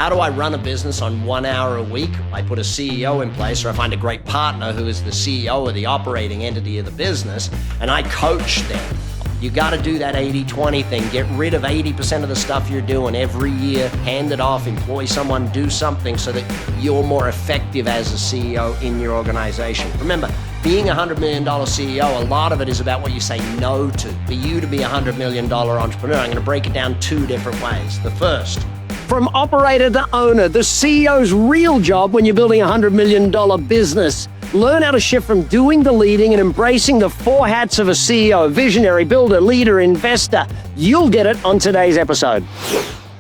How do I run a business on 1 hour a week? I put a CEO in place, or I find a great partner who is the CEO of the operating entity of the business, and I coach them. You got to do that 80-20 thing. Get rid of 80% of the stuff you're doing every year. Hand it off, employ someone, do something so that you're more effective as a CEO in your organization. Remember, being a $100 million CEO, a lot of it is about what you say no to. For you to be a $100 million entrepreneur, I'm going to break it down two different ways. The first, from operator to owner, the CEO's real job when you're building a $100 million business. Learn how to shift from doing the leading and embracing the four hats of a CEO, visionary, builder, leader, investor. You'll get it on today's episode.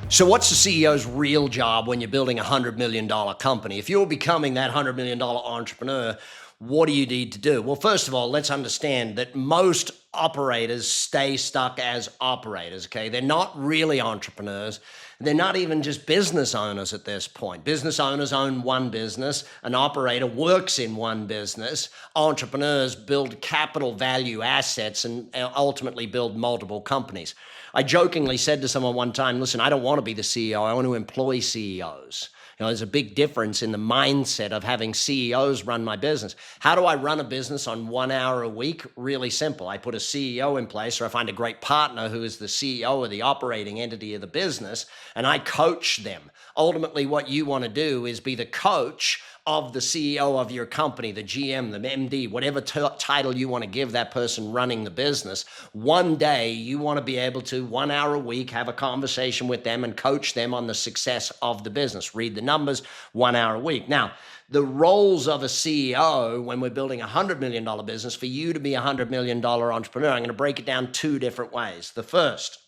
So what's the CEO's real job when you're building a $100 million company? If you're becoming that $100 million entrepreneur, what do you need to do? Well, first of all, let's understand that most operators stay stuck as operators, okay? They're not really entrepreneurs. They're not even just business owners at this point. Business owners own one business. An operator works in one business. Entrepreneurs build capital value assets and ultimately build multiple companies. I jokingly said to someone one time, listen, I don't want to be the CEO. I want to employ CEOs. There's a big difference in the mindset of having CEOs run my business. How do I run a business on 1 hour a week? Really simple. I put a CEO in place, or I find a great partner who is the CEO of the operating entity of the business, and I coach them. Ultimately, what you want to do is be the coach of the CEO of your company, the GM, the MD, whatever title you want to give that person running the business. One day, you want to be able to, 1 hour a week, have a conversation with them and coach them on the success of the business. Read the numbers, 1 hour a week. Now, the roles of a CEO when we're building a $100 million business, for you to be a $100 million entrepreneur, I'm going to break it down two different ways. The first,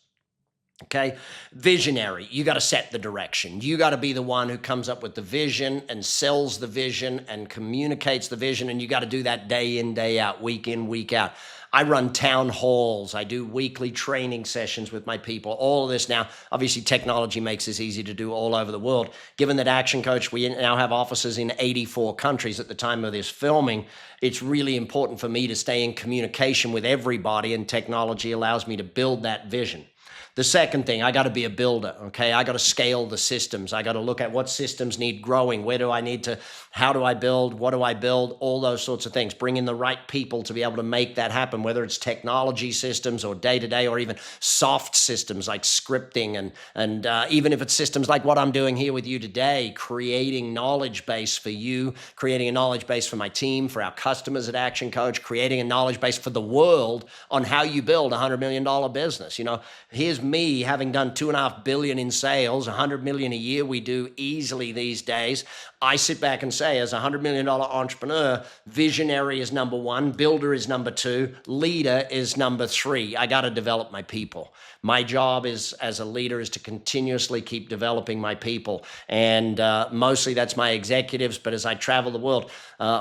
okay, visionary. You got to set the direction. You got to be the one who comes up with the vision and sells the vision and communicates the vision. And you got to do that day in, day out, week in, week out. I run town halls. I do weekly training sessions with my people. All of this now, obviously technology makes this easy to do all over the world. Given that ActionCOACH, we now have offices in 84 countries at the time of this filming, it's really important for me to stay in communication with everybody, and technology allows me to build that vision. The second thing, I got to be a builder, okay? I got to scale the systems. I got to look at what systems need growing. Where do I need to, how do I build? What do I build? All those sorts of things. Bring in the right people to be able to make that happen, whether it's technology systems or day-to-day or even soft systems like scripting and even if it's systems like what I'm doing here with you today, creating knowledge base for you, creating a knowledge base for my team, for our customers at ActionCOACH, creating a knowledge base for the world on how you build a $100 million business. Here's me having done $2.5 billion in sales, $100 million a year we do easily these days. I sit back and say, as a $100 million entrepreneur, visionary is number one, builder is number two, leader is number three. I got to develop my people. My job is, as a leader, is to continuously keep developing my people. And mostly that's my executives, but as I travel the world,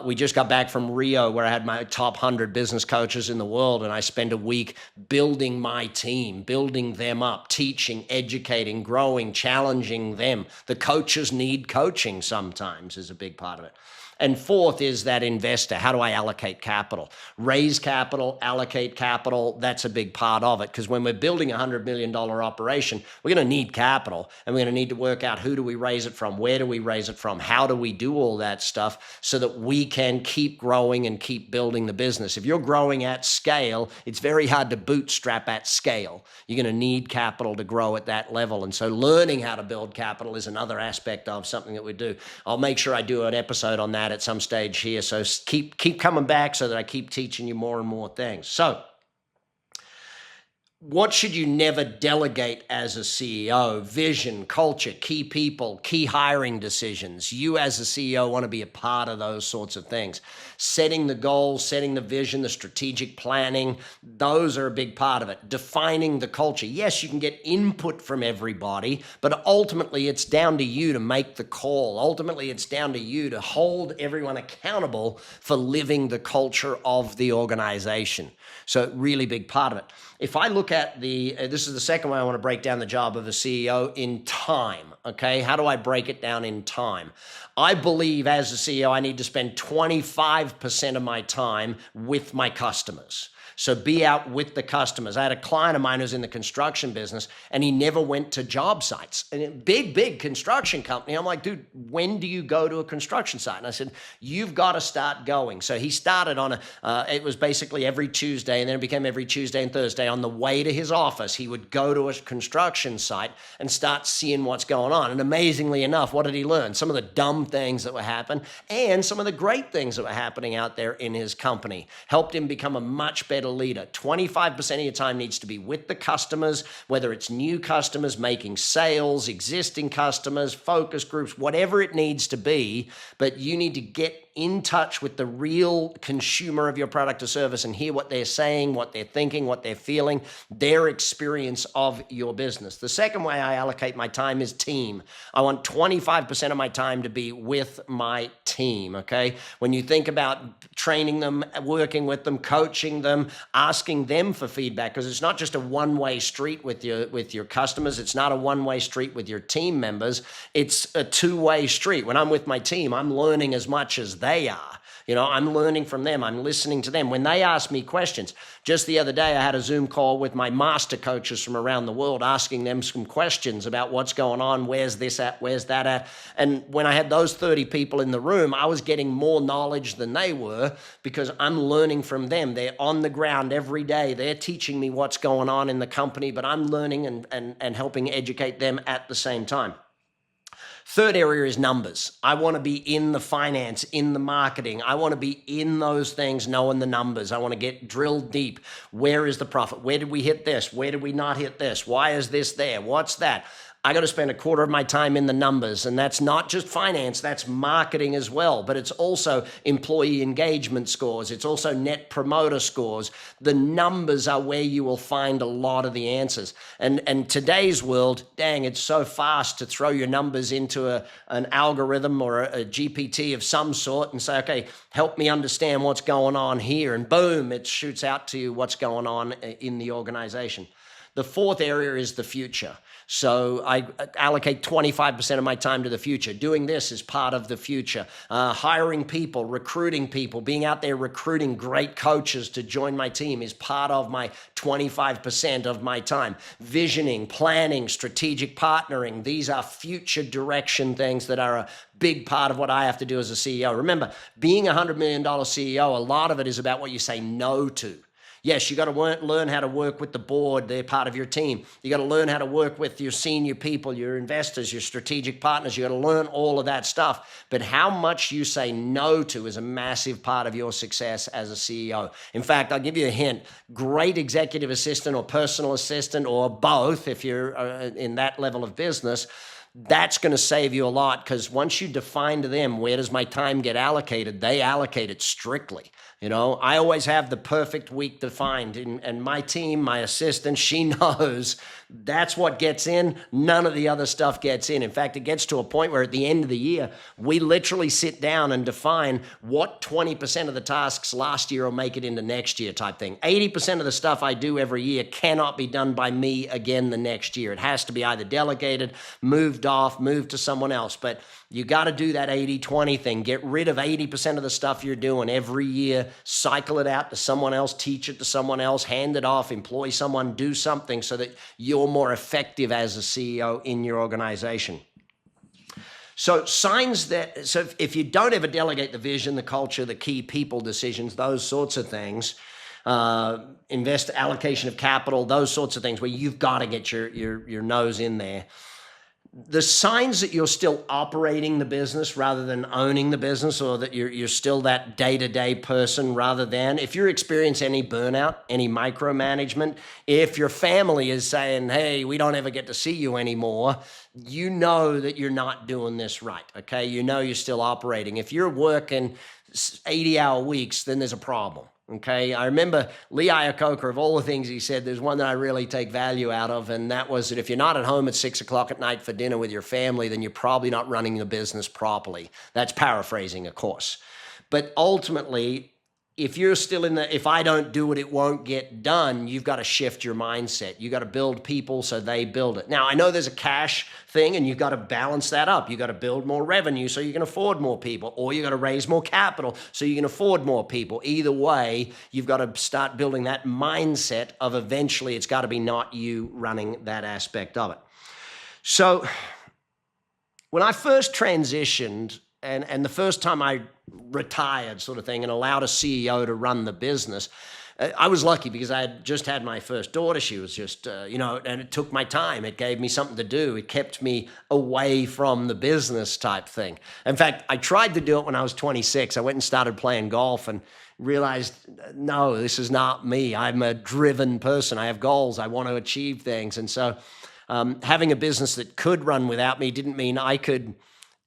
we just got back from Rio where I had my top 100 business coaches in the world, and I spend a week building my team, building them up, teaching, educating, growing, challenging them. The coaches need coaching sometimes is a big part of it. And fourth is that investor. How do I allocate capital? Raise capital, allocate capital. That's a big part of it, because when we're building a $100 million operation, we're going to need capital, and we're going to need to work out who do we raise it from, where do we raise it from, how do we do all that stuff so that we can keep growing and keep building the business. If you're growing at scale, it's very hard to bootstrap at scale. You're going to need capital to grow at that level. And so learning how to build capital is another aspect of something that we do. I'll make sure I do an episode on that at some stage here. So keep coming back so that I keep teaching you more and more things. So what should you never delegate as a CEO? Vision, culture, key people, key hiring decisions. You as a CEO want to be a part of those sorts of things. Setting the goals, setting the vision, the strategic planning, those are a big part of it. Defining the culture. Yes, you can get input from everybody, but ultimately it's down to you to make the call. Ultimately, it's down to you to hold everyone accountable for living the culture of the organization. So really big part of it. If I look at this is the second way I want to break down the job of a CEO in time, okay? How do I break it down in time? I believe as a CEO, I need to spend 25% of my time with my customers. So be out with the customers. I had a client of mine who's in the construction business, and he never went to job sites. And a big construction company. I'm like, dude, when do you go to a construction site? And I said, you've got to start going. So he started on it was basically every Tuesday, and then it became every Tuesday and Thursday. On the way to his office, he would go to a construction site and start seeing what's going on. And amazingly enough, what did he learn? Some of the dumb things that were happening and some of the great things that were happening out there in his company. Helped him become a much better leader. 25% of your time needs to be with the customers, whether it's new customers, making sales, existing customers, focus groups, whatever it needs to be. But you need to get in touch with the real consumer of your product or service and hear what they're saying, what they're thinking, what they're feeling, their experience of your business. The second way I allocate my time is team. I want 25% of my time to be with my team, okay? When you think about training them, working with them, coaching them, asking them for feedback, because it's not just a one-way street with your customers. It's not a one-way street with your team members. It's a two-way street. When I'm with my team, I'm learning as much as they are. You know, I'm learning from them. I'm listening to them. When they ask me questions, just the other day, I had a Zoom call with my master coaches from around the world, asking them some questions about what's going on, where's this at, where's that at. And when I had those 30 people in the room, I was getting more knowledge than they were because I'm learning from them. They're on the ground every day. They're teaching me what's going on in the company, but I'm learning and helping educate them at the same time. Third area is numbers. I want to be in the finance, in the marketing. I want to be in those things, knowing the numbers. I want to get drilled deep. Where is the profit? Where did we hit this? Where did we not hit this? Why is this there? What's that? I got to spend a quarter of my time in the numbers, and that's not just finance, that's marketing as well, but it's also employee engagement scores. It's also net promoter scores. The numbers are where you will find a lot of the answers. And today's world, dang, it's so fast to throw your numbers into an algorithm or a GPT of some sort and say, okay, help me understand what's going on here. And boom, it shoots out to you what's going on in the organization. The fourth area is the future. So I allocate 25% of my time to the future. Doing this is part of the future. Hiring people, recruiting people, being out there recruiting great coaches to join my team is part of my 25% of my time. Visioning, planning, strategic partnering. These are future direction things that are a big part of what I have to do as a CEO. Remember, being a $100 million CEO, a lot of it is about what you say no to. Yes, you got to learn how to work with the board. They're part of your team. You got to learn how to work with your senior people, your investors, your strategic partners. You got to learn all of that stuff. But how much you say no to is a massive part of your success as a CEO. In fact, I'll give you a hint. Great executive assistant or personal assistant or both, if you're in that level of business, that's going to save you a lot, because once you define to them, where does my time get allocated, they allocate it strictly. You know, I always have the perfect week defined, and my team, my assistant, she knows that's what gets in. None of the other stuff gets in. In fact, it gets to a point where at the end of the year, we literally sit down and define what 20% of the tasks last year will make it into next year type thing. 80% of the stuff I do every year cannot be done by me again the next year. It has to be either delegated, moved off, moved to someone else. But you got to do that 80-20 thing. Get rid of 80% of the stuff you're doing every year, cycle it out to someone else, teach it to someone else, hand it off, employ someone, do something so that you're more effective as a CEO in your organization. So if you don't ever delegate the vision, the culture, the key people decisions, those sorts of things, allocation of capital, those sorts of things where you've got to get your nose in there. The signs that you're still operating the business rather than owning the business, or that you're still that day-to-day person rather than, if you're experiencing any burnout, any micromanagement, if your family is saying, hey, we don't ever get to see you anymore, you know that you're not doing this right, okay? You know you're still operating. If you're working 80-hour weeks, then there's a problem. Okay, I remember Lee Iacocca, of all the things he said, there's one that I really take value out of, and that was that if you're not at home at 6 o'clock at night for dinner with your family, then you're probably not running the business properly. That's paraphrasing, of course. But ultimately, if you're still in the, if I don't do it, it won't get done, you've got to shift your mindset. You got to build people so they build it. Now, I know there's a cash thing and you've got to balance that up. You got to build more revenue so you can afford more people, or you got to raise more capital so you can afford more people. Either way, you've got to start building that mindset of eventually it's got to be not you running that aspect of it. So when I first transitioned, and the first time I retired sort of thing and allowed a CEO to run the business, I was lucky because I had just had my first daughter. She was just, and it took my time. It gave me something to do. It kept me away from the business type thing. In fact, I tried to do it when I was 26. I went and started playing golf and realized, no, this is not me. I'm a driven person. I have goals. I want to achieve things. And so having a business that could run without me didn't mean I could,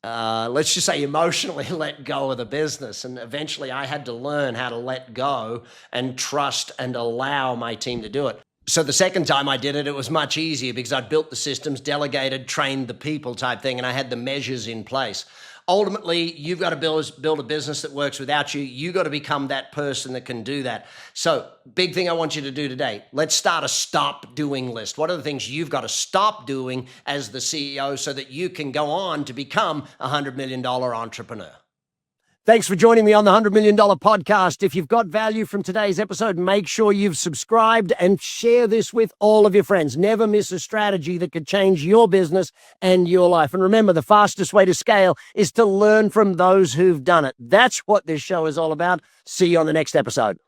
let's just say, emotionally let go of the business. And eventually I had to learn how to let go and trust and allow my team to do it. So the second time I did it, it was much easier because I'd built the systems, delegated, trained the people type thing, and I had the measures in place. Ultimately, you've got to build a business that works without you. You got to become that person that can do that. So big thing I want you to do today, let's start a stop doing list. What are the things you've got to stop doing as the CEO so that you can go on to become a $100 million entrepreneur? Thanks for joining me on the $100 Million Podcast. If you've got value from today's episode, make sure you've subscribed and share this with all of your friends. Never miss a strategy that could change your business and your life. And remember, the fastest way to scale is to learn from those who've done it. That's what this show is all about. See you on the next episode.